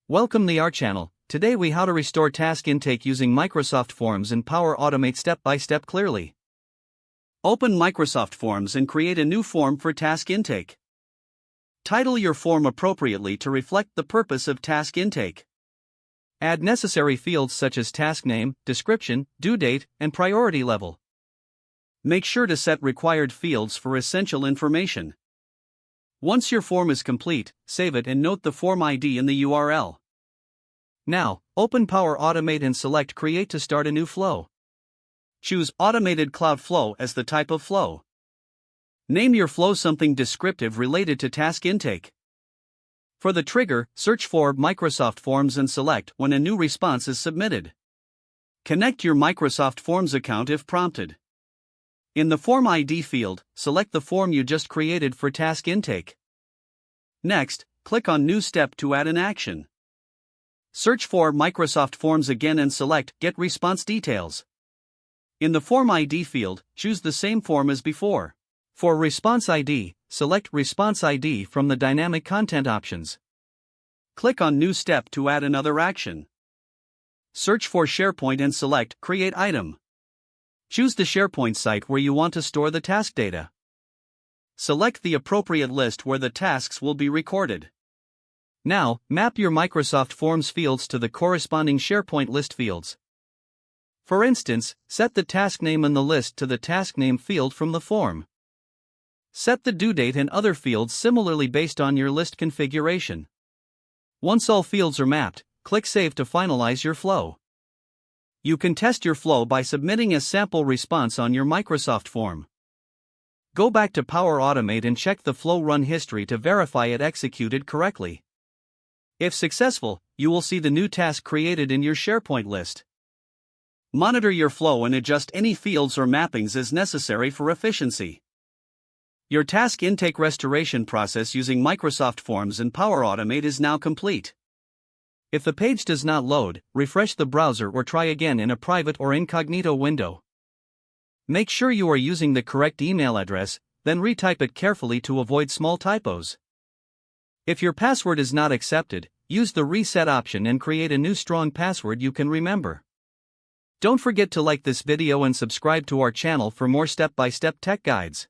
Welcome to our channel. Today we how to restore task intake using Microsoft Forms and Power Automate step by step clearly. Open Microsoft Forms and create a new form for task intake. Title your form appropriately to reflect the purpose of task intake. Add necessary fields such as task name, description, due date, and priority level. Make sure to set required fields for essential information. Once your form is complete, save it and note the form ID in the URL. Now, open Power Automate and select Create to start a new flow. Choose Automated Cloud Flow as the type of flow. Name your flow something descriptive related to task intake. For the trigger, search for Microsoft Forms and select when a new response is submitted. Connect your Microsoft Forms account if prompted. In the Form ID field, select the form you just created for task intake. Next, click on New Step to add an action. Search for Microsoft Forms again and select Get Response Details. In the Form ID field, choose the same form as before. For Response ID, select Response ID from the Dynamic Content options. Click on New Step to add another action. Search for SharePoint and select Create Item. Choose the SharePoint site where you want to store the task data. Select the appropriate list where the tasks will be recorded. Now, map your Microsoft Forms fields to the corresponding SharePoint list fields. For instance, set the task name in the list to the task name field from the form. Set the due date and other fields similarly based on your list configuration. Once all fields are mapped, click Save to finalize your flow. You can test your flow by submitting a sample response on your Microsoft form. Go back to Power Automate and check the flow run history to verify it executed correctly. If successful, you will see the new task created in your SharePoint list. Monitor your flow and adjust any fields or mappings as necessary for efficiency. Your task intake restoration process using Microsoft Forms and Power Automate is now complete. If the page does not load, refresh the browser or try again in a private or incognito window. Make sure you are using the correct email address, then retype it carefully to avoid small typos. If your password is not accepted, use the reset option and create a new strong password you can remember. Don't forget to like this video and subscribe to our channel for more step-by-step tech guides.